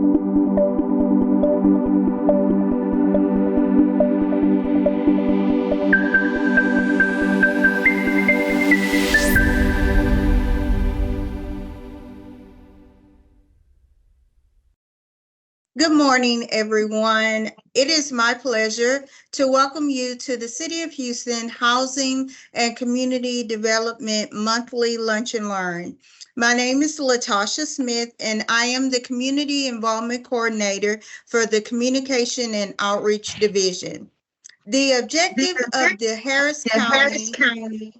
Good morning, everyone. It is my pleasure to welcome you to the City of Houston Housing and Community Development Monthly Lunch and Learn. My name is Latasha Smith, and I am the Community Involvement Coordinator for the Communication and Outreach Division. The objective of the Harris County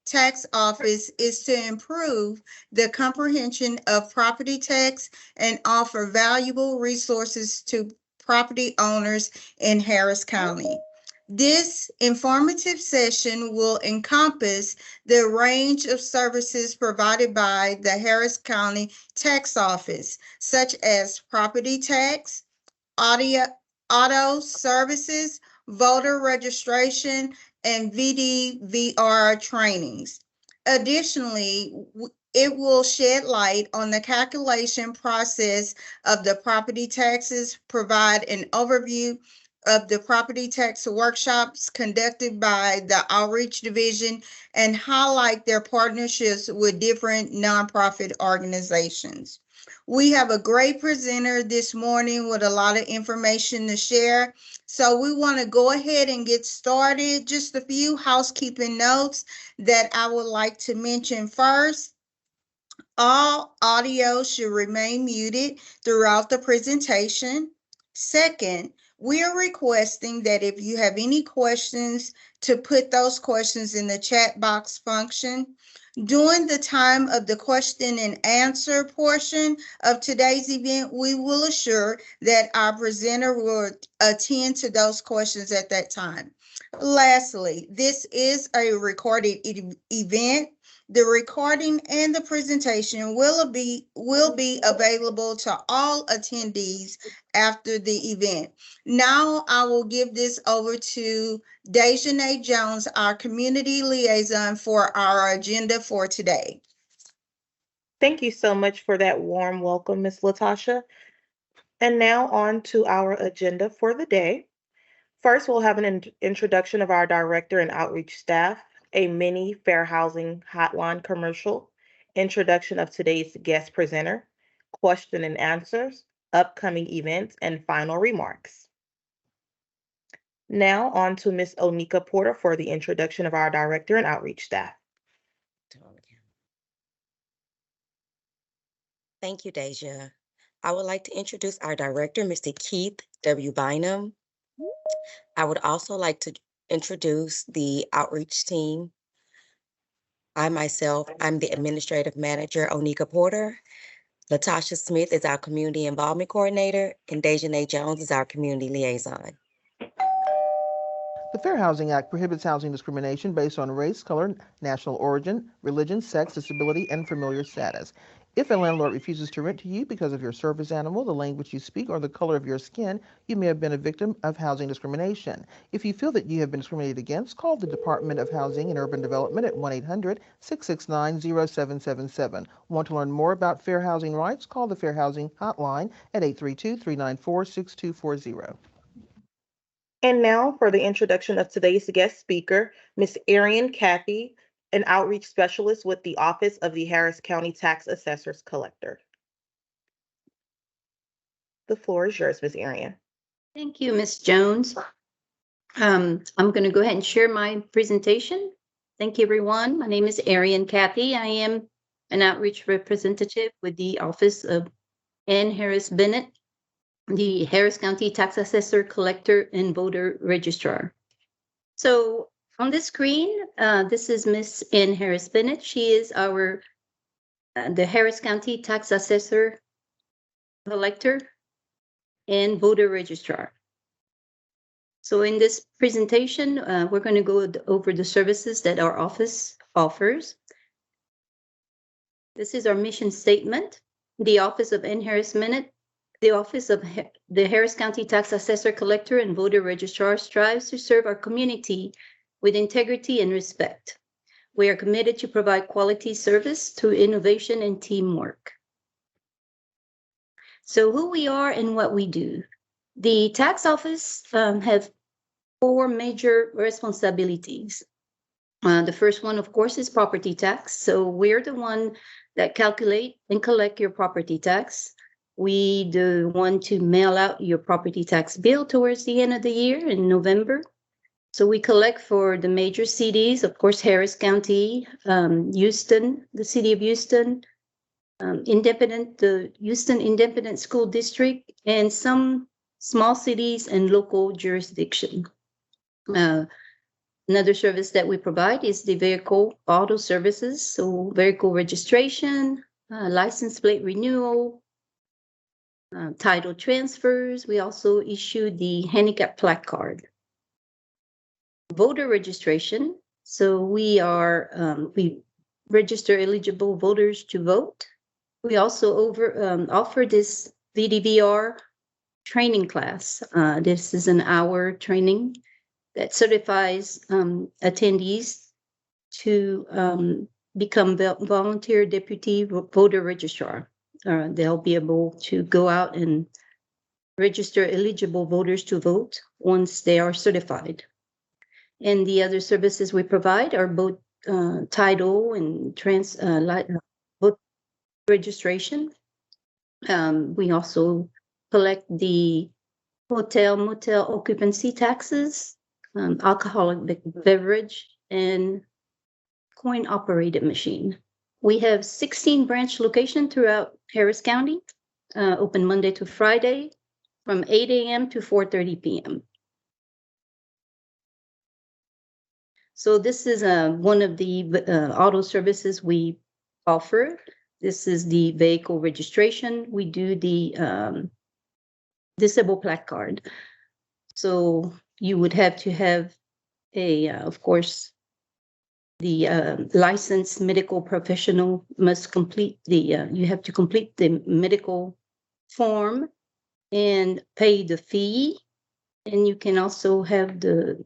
Tax Office is to improve the comprehension of property tax and offer valuable resources to property owners in Harris County. This informative session will encompass the range of services provided by the Harris County Tax Office, such as property tax, audio, auto services, voter registration, and VDVR trainings. Additionally, it will shed light on the calculation process of the property taxes, provide an overview of the property tax workshops conducted by the Outreach Division, and highlight their partnerships with different nonprofit organizations. We have a great presenter this morning with a lot of information to share. So we want to go ahead and get started. Just a few housekeeping notes that I would like to mention first. All audio should remain muted throughout the presentation. Second, we are requesting that if you have any questions, to put those questions in the chat box function. During the time of the question and answer portion of today's event, we will assure that our presenter will attend to those questions at that time. Lastly, this is a recorded event. The recording and the presentation will be available to all attendees after the event. Now I will give this over to Dejanay Jones, our community liaison, for our agenda for today. Thank you so much for that warm welcome, Ms. Latasha. And now on to our agenda for the day. First, we'll have an introduction of our director and outreach staff, a mini fair housing hotline commercial, introduction of today's guest presenter, question and answers, upcoming events, and final remarks. Now on to Ms. Onika Porter for the introduction of our director and outreach staff. Thank you, Deja. I would like to introduce our director, Mr. Keith W. Bynum. I would also like to introduce the outreach team. I'm the administrative manager, Onika Porter. Latasha Smith is our community involvement coordinator, and Dejanay Jones is our community liaison. The Fair Housing Act prohibits housing discrimination based on race, color, national origin, religion, sex, disability, and familiar status. If a landlord refuses to rent to you because of your service animal, the language you speak, or the color of your skin, you may have been a victim of housing discrimination. If you feel that you have been discriminated against, call the Department of Housing and Urban Development at 1-800-669-0777. Want to learn more about fair housing rights? Call the Fair Housing Hotline at 832-394-6240. And now for the introduction of today's guest speaker, Ms. Arian Cathy, an outreach specialist with the Office of the Harris County Tax Assessors Collector. The floor is yours, Ms. Arian. Thank you, Ms. Jones. I'm going to go ahead and share my presentation. Thank you, everyone. My name is Arian Cathy. I am an outreach representative with the Office of N. Harris Bennett, the Harris County Tax Assessor Collector and Voter Registrar. So on the screen, this is Miss N. Harris Bennett. She is the Harris County Tax Assessor Collector and Voter Registrar. So in this presentation, we're going to go over the services that our office offers. This is our mission statement. The Office of N. Harris Bennett, the Office of the Harris County Tax Assessor Collector and Voter Registrar strives to serve our community with integrity and respect. We are committed to provide quality service through innovation and teamwork. So who we are and what we do. The tax office have 4 major responsibilities. The first one, of course, is property tax. So we're the one that calculate and collect your property tax. We the one to mail out your property tax bill towards the end of the year in November. So we collect for the major cities, of course, Harris County, Houston, the city of Houston, the Houston Independent School District, and some small cities and local jurisdiction. Another service that we provide is the vehicle auto services. So vehicle registration, license plate renewal, title transfers. We also issue the handicap plaque card. Voter registration. So we register eligible voters to vote. We also offer this VDVR training class. This is an hour training that certifies attendees to become volunteer deputy voter registrar. They'll be able to go out and register eligible voters to vote once they are certified. And the other services we provide are both title and vote registration. We also collect the hotel, motel occupancy taxes, alcoholic beverage, and coin-operated machine. We have 16 branch locations throughout Harris County, open Monday to Friday from 8 a.m. to 4:30 p.m. So this is one of the auto services we offer. This is the vehicle registration. We do the disabled plaque card. So you would have to have of course, the licensed medical professional must complete you have to complete the medical form and pay the fee. And you can also have the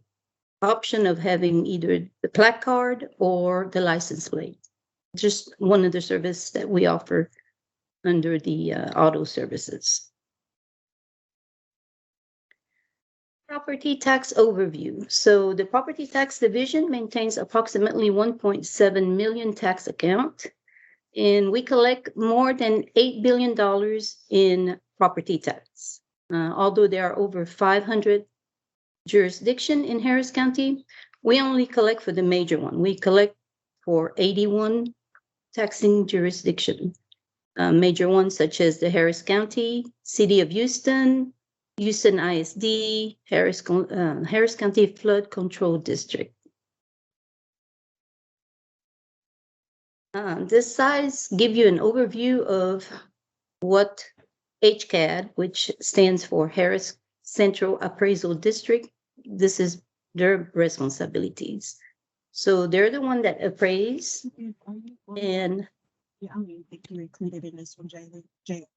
option of having either the plaque card or the license plate. Just one of the services that we offer under the auto services. Property tax overview. So the property tax division maintains approximately 1.7 million tax account, and we collect more than $8 billion in property tax. Although there are over 500 jurisdictions in Harris County, we only collect for the major one. We collect for 81 taxing jurisdictions. Major ones such as the Harris County, City of Houston, Houston ISD, Harris County Flood Control District. This slides give you an overview of what HCAD, which stands for Harris Central Appraisal District, this is their responsibilities. So they're the one that appraise and Yeah, I don't even think you included in this one,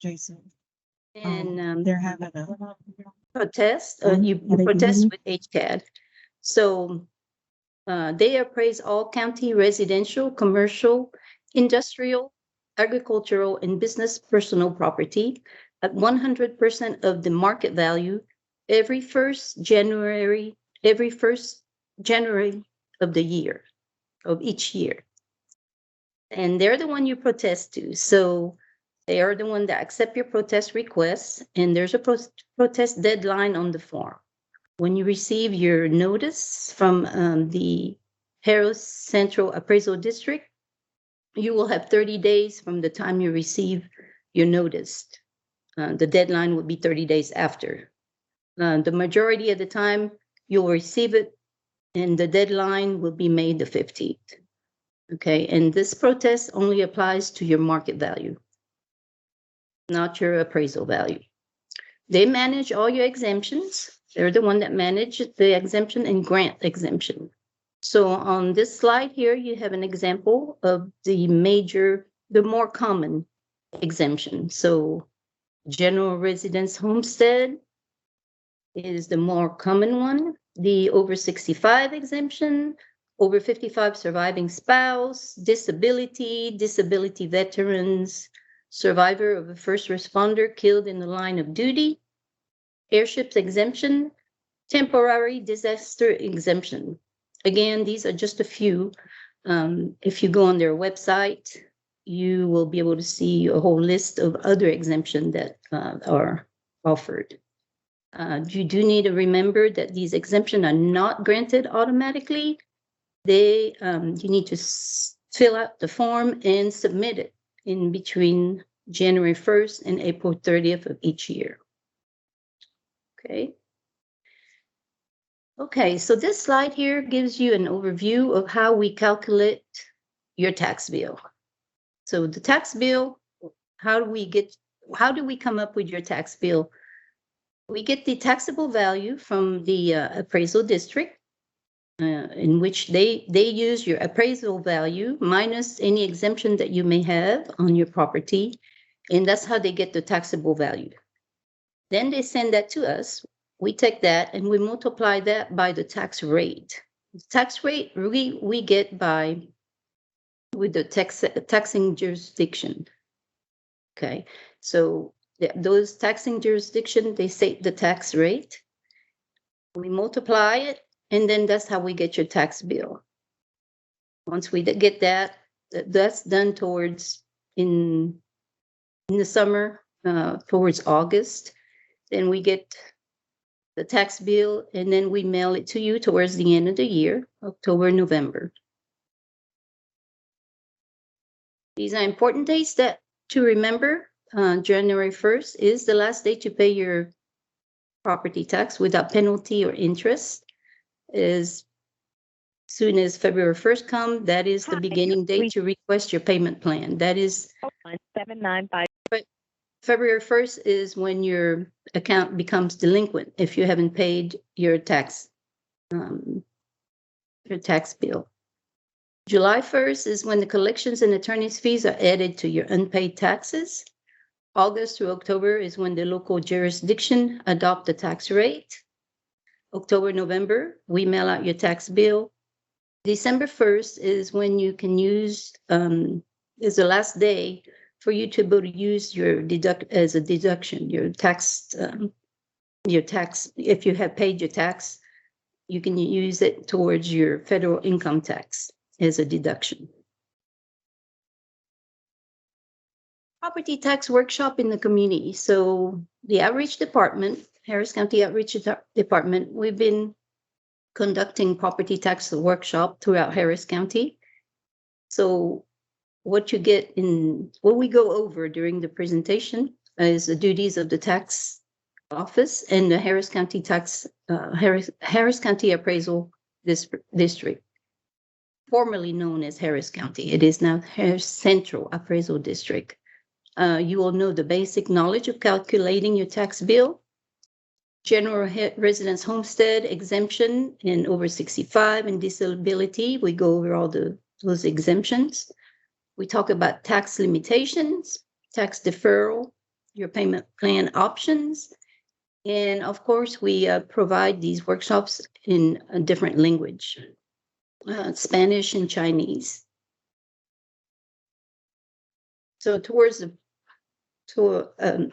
Jason. and They're having a. protest. Are You they protest doing with HCAD. So they appraise all county residential, commercial, industrial, agricultural, and business personal property at 100% of the market value every first January of the year, of each year. And they're the one you protest to. So they are the one that accept your protest requests, and there's a protest deadline on the form. When you receive your notice from the Harris Central Appraisal District, you will have 30 days from the time you receive your notice. The deadline will be 30 days after. The majority of the time, you'll receive it, and the deadline will be May the 15th. Okay, and this protest only applies to your market value, not your appraisal value. They manage all your exemptions. They're the one that manage the exemption and grant exemption. So on this slide here, you have an example of the more common exemption. So general residence homestead is the more common one. The over 65 exemption, over 55 surviving spouse, disability veterans, survivor of a first responder killed in the line of duty, airships exemption, temporary disaster exemption. Again, these are just a few. If you go on their website, you will be able to see a whole list of other exemptions that are offered. You do need to remember that these exemptions are not granted automatically. You need to fill out the form and submit it in between January 1st and April 30th of each year. Okay. Okay, so this slide here gives you an overview of how we calculate your tax bill. So the tax bill, how do we come up with your tax bill? We get the taxable value from the appraisal district, in which they use your appraisal value minus any exemption that you may have on your property, and that's how they get the taxable value. Then they send that to us. We take that and we multiply that by the tax rate. The tax rate we get with the taxing jurisdiction. Okay, so those taxing jurisdiction, they set the tax rate. We multiply it, and then that's how we get your tax bill. Once we get that, that's done towards in the summer, towards August. Then we get the tax bill, and then we mail it to you towards the end of the year, October, November. These are important dates to remember. January 1st is the last day to pay your property tax without penalty or interest. As soon as February 1st comes, that is the beginning date to request your payment plan. That is 795. February 1st is when your account becomes delinquent if you haven't paid your tax bill. July 1st is when the collections and attorney's fees are added to your unpaid taxes. August through October is when the local jurisdiction adopt the tax rate. October, November, we mail out your tax bill. December 1st is when you can use, is the last day for you to be able to use your deduction, your tax, if you have paid your tax, you can use it towards your federal income tax as a deduction. Property tax workshop in the community. So the outreach department, Harris County Outreach Department, we've been conducting property tax workshop throughout Harris County. So what you get what we go over during the presentation is the duties of the tax office and the Harris County Harris County Appraisal District, formerly known as Harris County. It is now Harris Central Appraisal District. You will know the basic knowledge of calculating your tax bill, general residence homestead exemption, and over 65 and disability. We go over all those exemptions. We talk about tax limitations, tax deferral, your payment plan options, and of course, we provide these workshops in a different language, Spanish and Chinese. So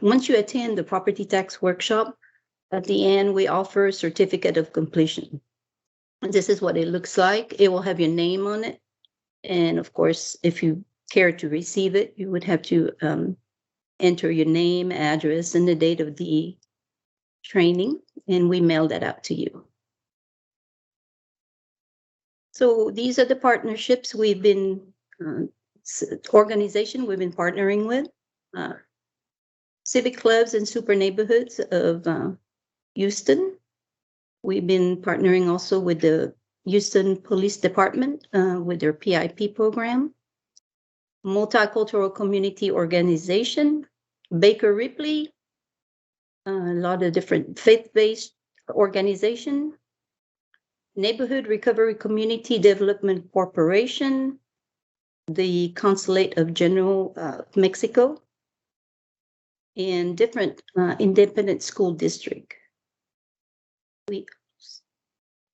once you attend the property tax workshop, at the end, we offer a certificate of completion. This is what it looks like. It will have your name on it. And of course, if you care to receive it, you would have to enter your name, address, and the date of the training, and we mail that out to you. So these are the partnerships we've been, organization we've been partnering with. Civic clubs and super neighborhoods of Houston. We've been partnering also with the Houston Police Department with their PIP program. Multicultural Community Organization, Baker Ripley, a lot of different faith-based organization, Neighborhood Recovery Community Development Corporation, the Consulate of General Mexico, and different independent school district. I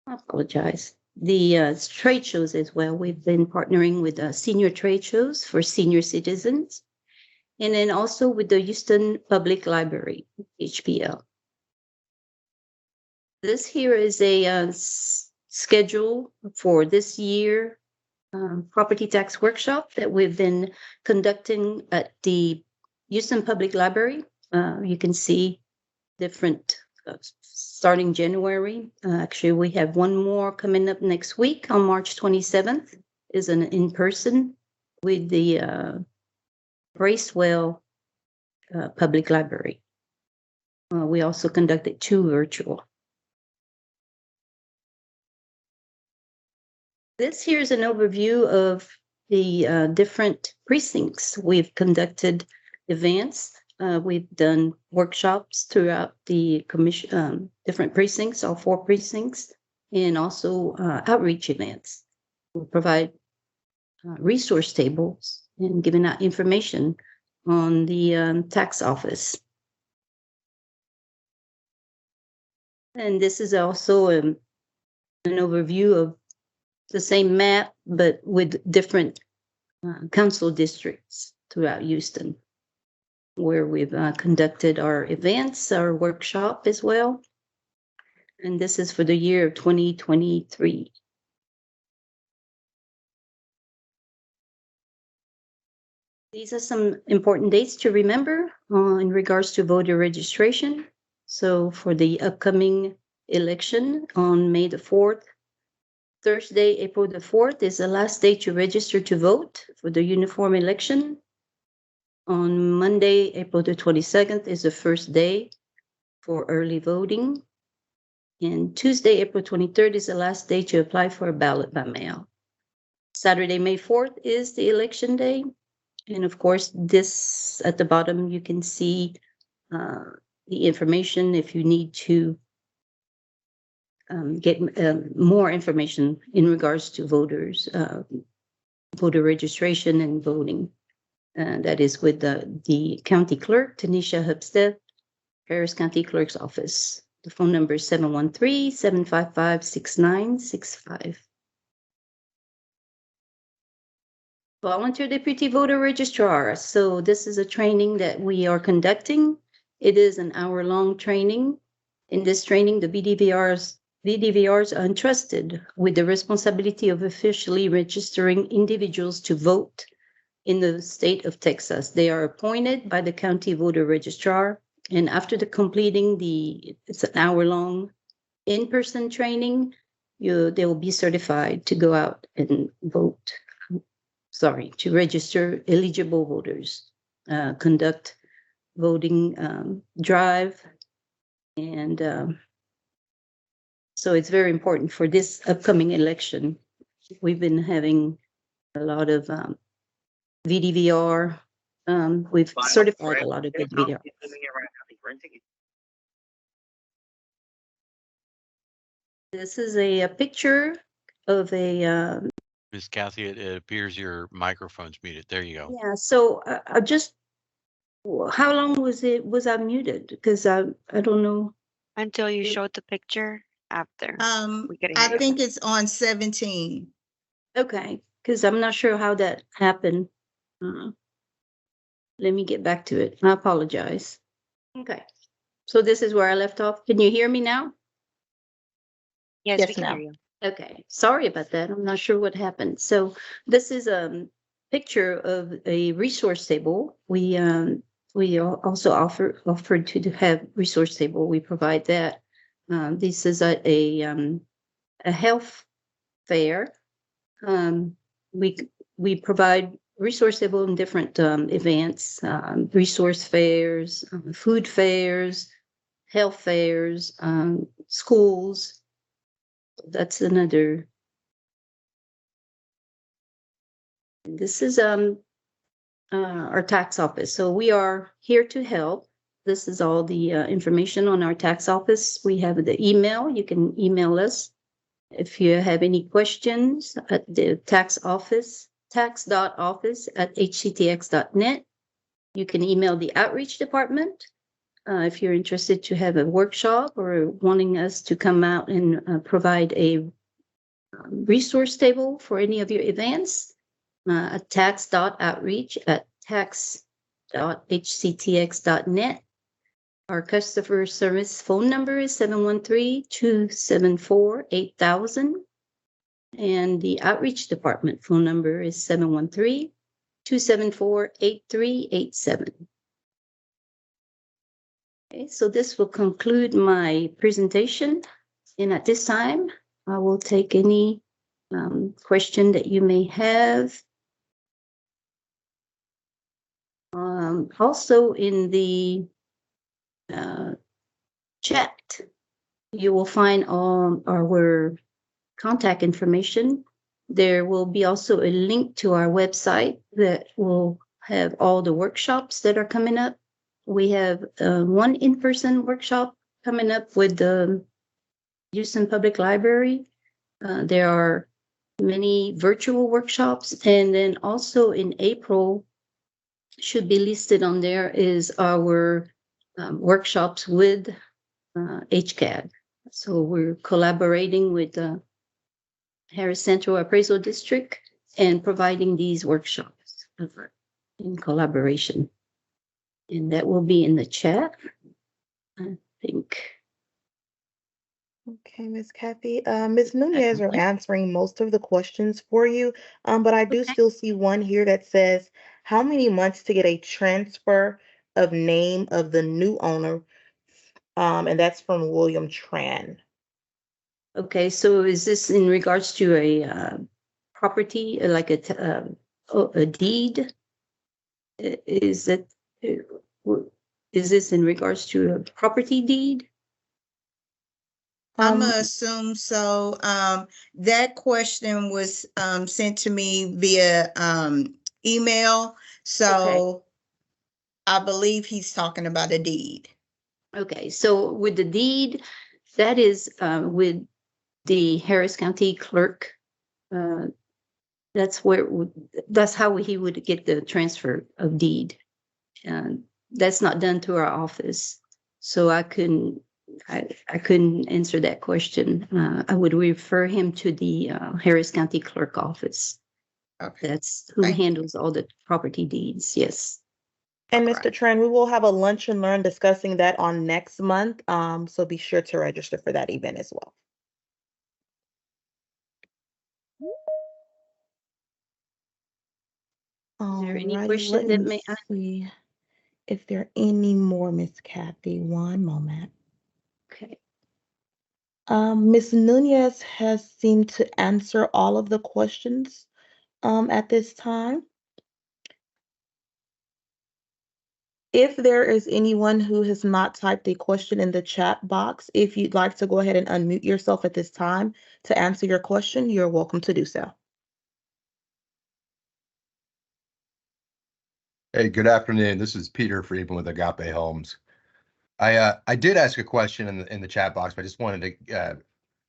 apologize. The trade shows as well. We've been partnering with senior trade shows for senior citizens. and then also with the Houston Public Library, HPL. This here is a schedule for this year property tax workshop that we've been conducting at the Houston Public Library. You can see different starting January. Actually, we have one more coming up next week on March 27th, is an in-person with the Bracewell Public Library. We also conducted 2 virtual. This here is an overview of the different precincts. We've conducted events. We've done workshops throughout the commission, different precincts, all 4 precincts, and also outreach events. We provide resource tables and giving out information on the tax office. And this is also an overview of the same map, but with different council districts throughout Houston, where we've conducted our events, our workshop as well. And this is for the year of 2023. These are some important dates to remember in regards to voter registration. So for the upcoming election on May the 4th, Thursday, April the 4th is the last day to register to vote for the uniform election. On Monday, April the 22nd is the first day for early voting. And Tuesday, April 23rd is the last day to apply for a ballot by mail. Saturday, May 4th is the election day. And of course, this at the bottom, you can see the information if you need to get more information in regards to voters, voter registration and voting. That is with the county clerk, Tanisha Hubstead, Harris County Clerk's Office. The phone number is 713-755-6965. Volunteer Deputy Voter Registrar. So this is a training that we are conducting. It is an hour-long training. In this training, the VDVRs are entrusted with the responsibility of officially registering individuals to vote in the state of Texas. They are appointed by the county voter registrar, and after completing it's an hour-long in-person training, they will be certified to go out and vote. To register eligible voters, conduct voting drive, and so it's very important for this upcoming election. We've been having a lot of VDVR. We've certified a lot of VDVR. This is a picture of a. Miss Kathy, it appears your microphone's muted. There you go. Yeah. So I just. How long was I muted? Because I don't know. Until you showed the picture after. I think it's on 17. Okay, because I'm not sure how that happened. Let me get back to it. I apologize. Okay, so this is where I left off. Can you hear me now? Yes, we can ma'am. hear you. Okay, sorry about that. I'm not sure what happened. So this is a picture of a resource table. We also offered to have resource table. We provide that. This is a health fair. We provide resource table in different events, resource fairs, food fairs, health fairs, schools. That's another. This is our tax office. So we are here to help. This is all the information on our tax office. We have the email. You can email us if you have any questions at the tax office, tax.office@hctx.net. You can email the outreach department if you're interested to have a workshop or wanting us to come out and provide a resource table for any of your events. At tax.outreach@tax hctx.net. Our customer service phone number is 713-274-8000. And the outreach department phone number is 713-274-8387. Okay, so this will conclude my presentation. And at this time, I will take any question that you may have. Also in the chat, you will find all our contact information. There will be also a link to our website that will have all the workshops that are coming up. We have one in-person workshop coming up with the Houston Public Library. There are many virtual workshops, and then also in April, should be listed on there, is our workshops with HCAD. So we're collaborating with the Harris Central Appraisal District and providing these workshops in collaboration. And that will be in the chat, I think. Okay, Ms. Kathy. Ms. Nunez are answering most of the questions for you, but I do still see one here that says, how many months to get a transfer of name of the new owner? And that's from William Tran. Okay, so is this in regards to a property, like a deed? Is this in regards to a property deed? I'm gonna assume so. That question was sent to me via email, so I believe he's talking about a deed. Okay, So with the deed, that is with the Harris County Clerk. That's how he would get the transfer of deed. That's not done to our office, so I couldn't answer that question. I would refer him to the Harris County Clerk office. Okay. That's who handles all the property deeds. Yes. And Mr. Tran, we will have a lunch and learn discussing that on next month. So be sure to register for that event as well. Is there any Alrighty, question let that me see if there are any more, Miss Kathy. One moment. Okay. Ms. Nunez has seemed to answer all of the questions at this time. If there is anyone who has not typed a question in the chat box, if you'd like to go ahead and unmute yourself at this time to answer your question, you're welcome to do so. Hey, good afternoon. This is Peter Friedman with Agape Homes. I did ask a question in the chat box, but I just wanted to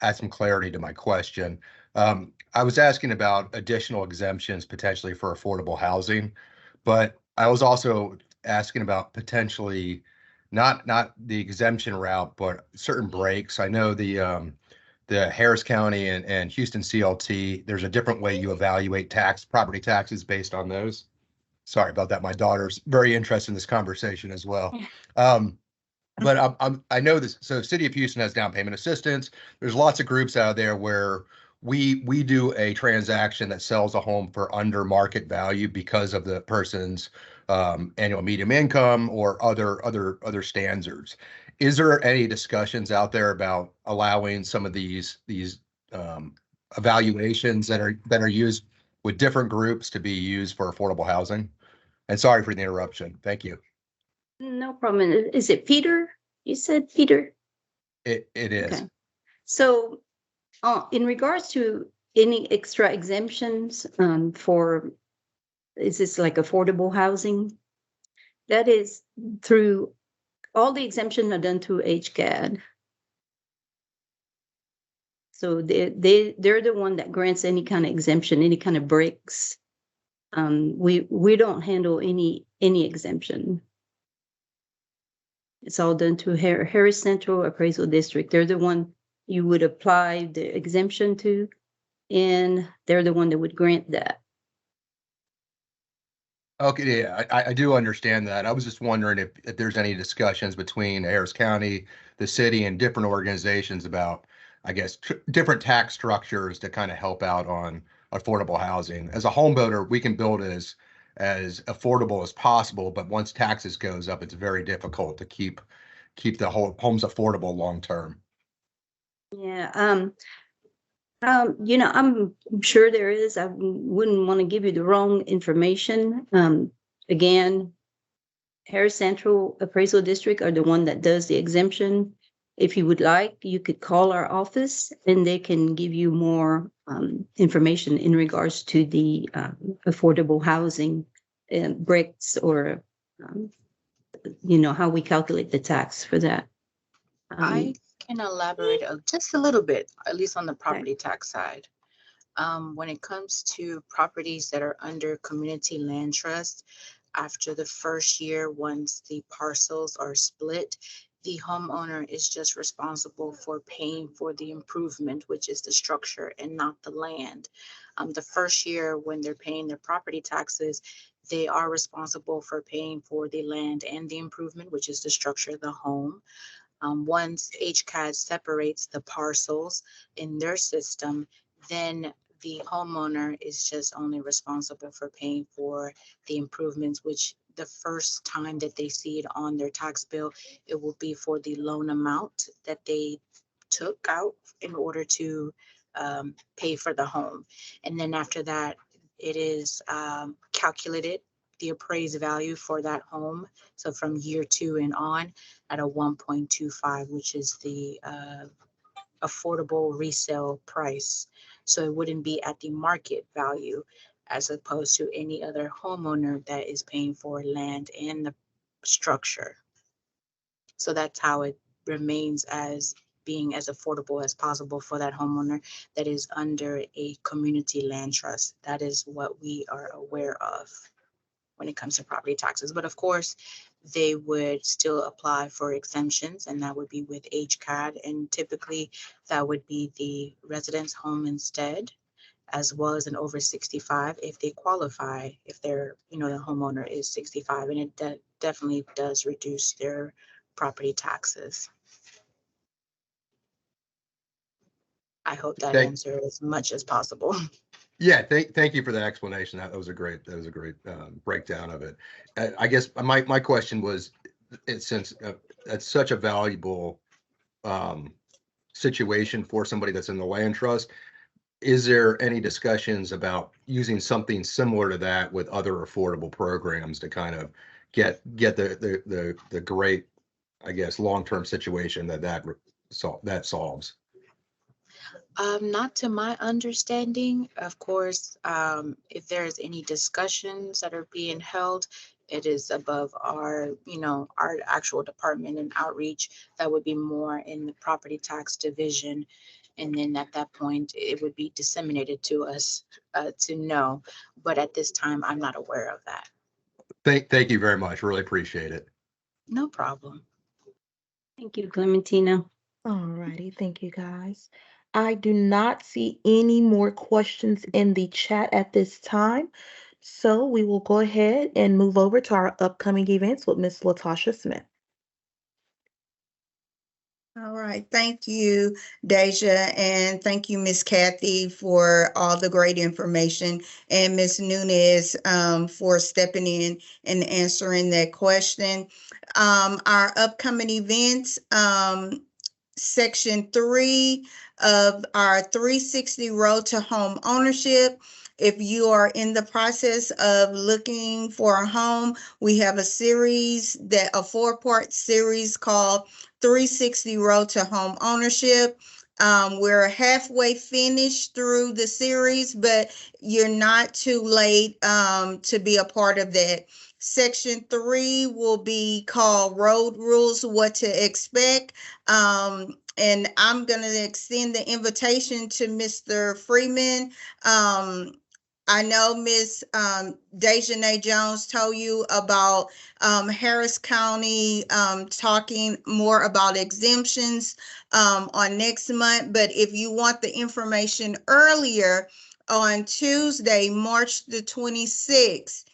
add some clarity to my question. I was asking about additional exemptions potentially for affordable housing, but I was also asking about potentially not the exemption route, but certain breaks. I know the Harris County and Houston CLT, there's a different way you evaluate property taxes based on those. Sorry about that. My daughter's very interested in this conversation as well. But I know this. So City of Houston has down payment assistance. There's lots of groups out there where we do a transaction that sells a home for under market value because of the person's annual median income or other standards. Is there any discussions out there about allowing some of these evaluations that are used with different groups to be used for affordable housing? And sorry for the interruption. Thank you. No problem. Is it Peter? You said Peter? It is. Okay. So in regards to any extra exemptions is this like affordable housing? That is through, all the exemptions are done through HCAD. So they're the one that grants any kind of exemption, any kind of breaks. We don't handle any exemption. It's all done to Harris Central Appraisal District. They're the one you would apply the exemption to, and they're the one that would grant that. Okay, yeah, I do understand that. I was just wondering if there's any discussions between Harris County, the city, and different organizations about, I guess, different tax structures to kind of help out on affordable housing. As a home builder, we can build as affordable as possible, but once taxes goes up, it's very difficult to keep the whole homes affordable long term. Yeah, I'm sure there is. I wouldn't want to give you the wrong information. Again, Harris Central Appraisal District are the one that does the exemption. If you would like, you could call our office and they can give you more information in regards to the affordable housing bricks or, how we calculate the tax for that. I can elaborate just a little bit, at least on the property tax side. When it comes to properties that are under community land trust, after the first year, once the parcels are split, the homeowner is just responsible for paying for the improvement, which is the structure and not the land. The first year when they're paying their property taxes, they are responsible for paying for the land and the improvement, which is the structure of the home. Once HCAD separates the parcels in their system, then the homeowner is just only responsible for paying for the improvements, which the first time that they see it on their tax bill, it will be for the loan amount that they took out in order to pay for the home. And then after that, it is calculated, the appraised value for that home. So from year 2 and on at a 1.25, which is the affordable resale price. So it wouldn't be at the market value as opposed to any other homeowner that is paying for land and the structure. So that's how it remains as being as affordable as possible for that homeowner that is under a community land trust. That is what we are aware of when it comes to property taxes. But of course, they would still apply for exemptions, and that would be with HCAD. And typically, that would be the residence home instead, as well as an over 65 if they qualify, if they're, the homeowner is 65. And it definitely does reduce their property taxes. I hope that answered as much as possible. Yeah, thank you for the explanation. That was a great breakdown of it. I guess my question was, since it's such a valuable situation for somebody that's in the land trust, is there any discussions about using something similar to that with other affordable programs to kind of get the great, I guess, long-term situation that solves? Not to my understanding. Of course, if there's any discussions that are being held, it is above our, our actual department and outreach. That would be more in the property tax division. And then at that point, it would be disseminated to us to know. But at this time, I'm not aware of that. Thank you very much. Really appreciate it. No problem. Thank you, Clementina. All righty, thank you guys. I do not see any more questions in the chat at this time. So we will go ahead and move over to our upcoming events with Ms. Latasha Smith. All right, thank you, Deja, and thank you, Miss Kathy, for all the great information, and Miss Nunez for stepping in and answering that question. Our upcoming events, Section 3 of our 360 Road to Home Ownership. If you are in the process of looking for a home, we have a 4-part series called 360 Road to Home Ownership. We're halfway finished through the series, but you're not too late to be a part of that. Section 3 will be called Road Rules, What to Expect. And I'm going to extend the invitation to Mr. Freeman. I know Miss Dejanay Jones told you about Harris County talking more about exemptions on next month. But if you want the information earlier, on Tuesday, March the 26th,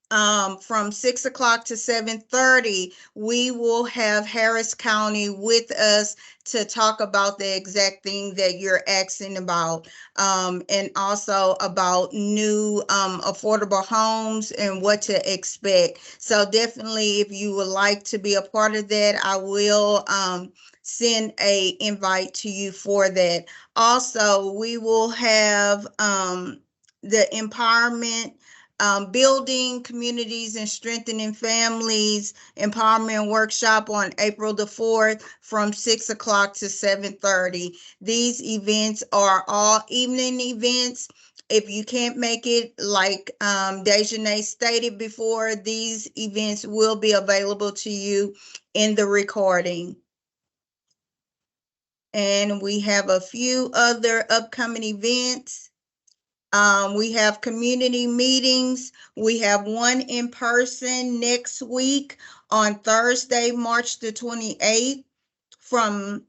from 6 o'clock to 7:30, we will have Harris County with us to talk about the exact thing that you're asking about, and also about new affordable homes and what to expect. So definitely, if you would like to be a part of that, I will send a invite to you for that. Also, we will have the empowerment, building communities and strengthening families empowerment workshop on April the 4th from 6 o'clock to 7:30. These events are all evening events. If you can't make it, like Dejanay stated before, these events will be available to you in the recording. And we have a few other upcoming events. We have community meetings. We have one in person next week on Thursday, March the 28th from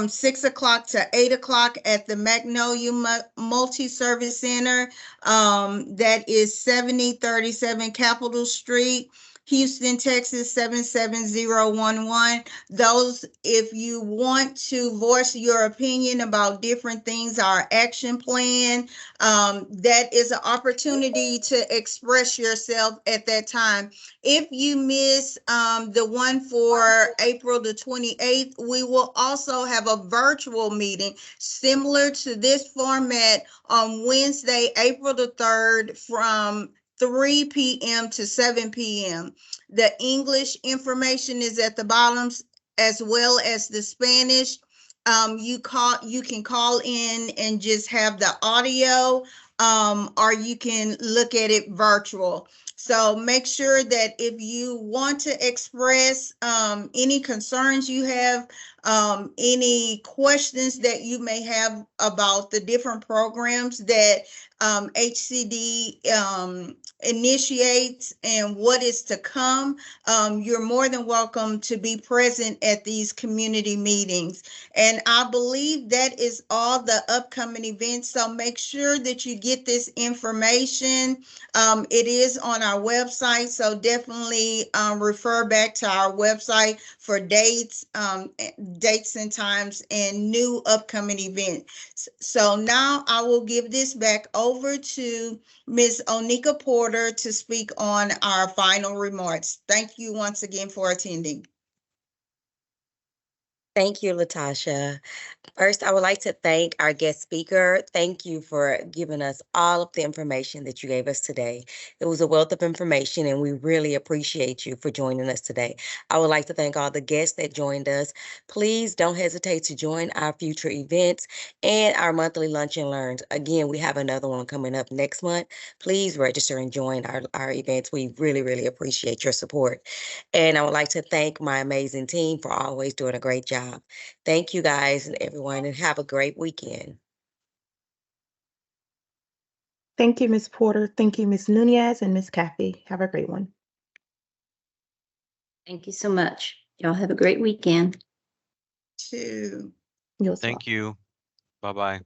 6 o'clock to 8 o'clock at the Magnolia Multi-Service Center. That is 7037 Capitol Street, Houston, Texas 77011. Those, if you want to voice your opinion about different things, our action plan, that is an opportunity to express yourself at that time. If you miss the one for April the 28th, we will also have a virtual meeting similar to this format on Wednesday, April the 3rd from 3 p.m. to 7 p.m. The English information is at the bottom, as well as the Spanish. You can call in and just have the audio, or you can look at it virtual. So make sure that if you want to express any concerns you have, any questions that you may have about the different programs that HCD initiates and what is to come, you're more than welcome to be present at these community meetings. And I believe that is all the upcoming events. So make sure that you get this information. It is on our website, so definitely refer back to our website for dates and times and new upcoming events. So now I will give this back over to Ms. Onika Porter to speak on our final remarks. Thank you once again for attending. Thank you, Latasha. First, I would like to thank our guest speaker. Thank you for giving us all of the information that you gave us today. It was a wealth of information, and we really appreciate you for joining us today. I would like to thank all the guests that joined us. Please don't hesitate to join our future events and our monthly Lunch and Learns. Again, we have another one coming up next month. Please register and join our events. We really, really appreciate your support. And I would like to thank my amazing team for always doing a great job. Thank you guys and everyone, and have a great weekend. Thank you, Ms. Porter. Thank you, Ms. Nunez and Ms. Kathy. Have a great one. Thank you so much. Y'all have a great weekend. Two. You as well. Thank you. Bye-bye.